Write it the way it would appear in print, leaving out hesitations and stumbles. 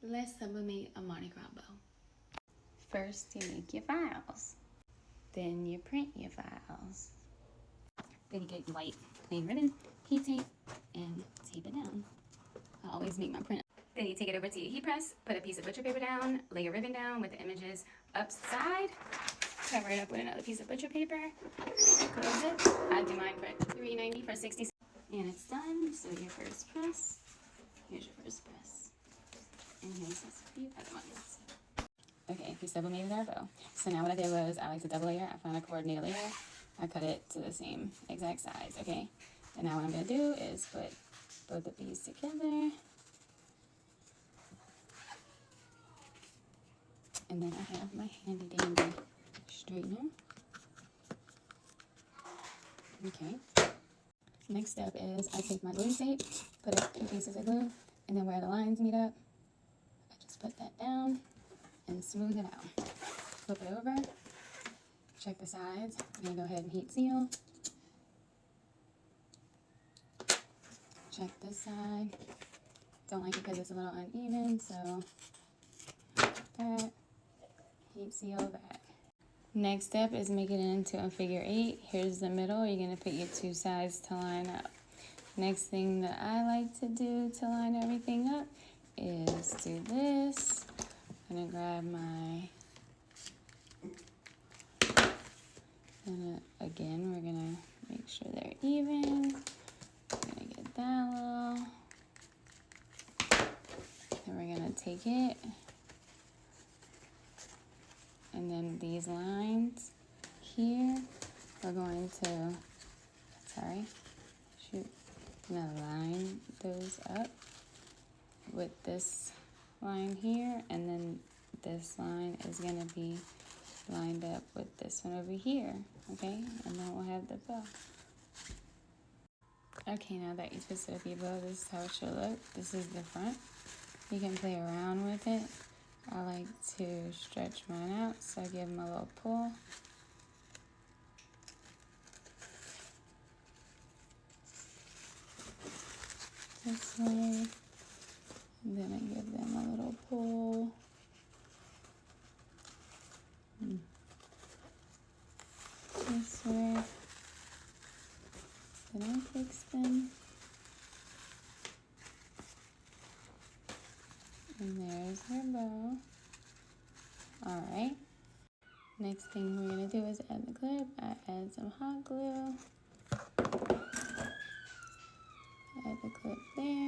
Let's sublimate a Mardi Gras bow. First, you make your files. Then you print your files. Then you get white plain ribbon, heat tape, and tape it down. I always make my print. Then you take it over to your heat press, put a piece of butcher paper down, lay your ribbon down with the images upside, cover it up with another piece of butcher paper, close it. I do mine for $3.90 for 60 cents. And it's done. So your first press, here's your first press. And here's a few other ones. Okay, we sublimated our bow. So now what I did was I like to double layer. I found a coordinated layer. I cut it to the same exact size, okay? And now what I'm gonna do is put both of these together. And then I have my handy dandy straightener. Okay. Next step is I take my glue tape, put a few pieces of glue, and then where the lines meet up, I just put that down and smooth it out. Flip it over, check the sides. I'm gonna go ahead and heat seal. Check this side. Don't like it because it's a little uneven, so that. Heat seal that. Next step is making it into a figure 8. Here's the middle. You're gonna put your two sides to line up. Next thing that I like to do to line everything up is do this. I'm gonna grab my, again, we're gonna make sure they're even. We're gonna get that little. Then we're gonna take it, and then these lines here, we're going to, I'm gonna line those up with this line here, and then this line is gonna be lined up with this one over here, okay? And then we'll have the bow. Okay, now that you twisted up your bow, this is how it should look. This is the front. You can play around with it. I like to stretch mine out, so I give them a little pull. This way, and then I give them a little pull. This way, then I fix them. And there's her bow. Alright. Next thing we're going to do is add the clip. I add some hot glue. Add the clip there.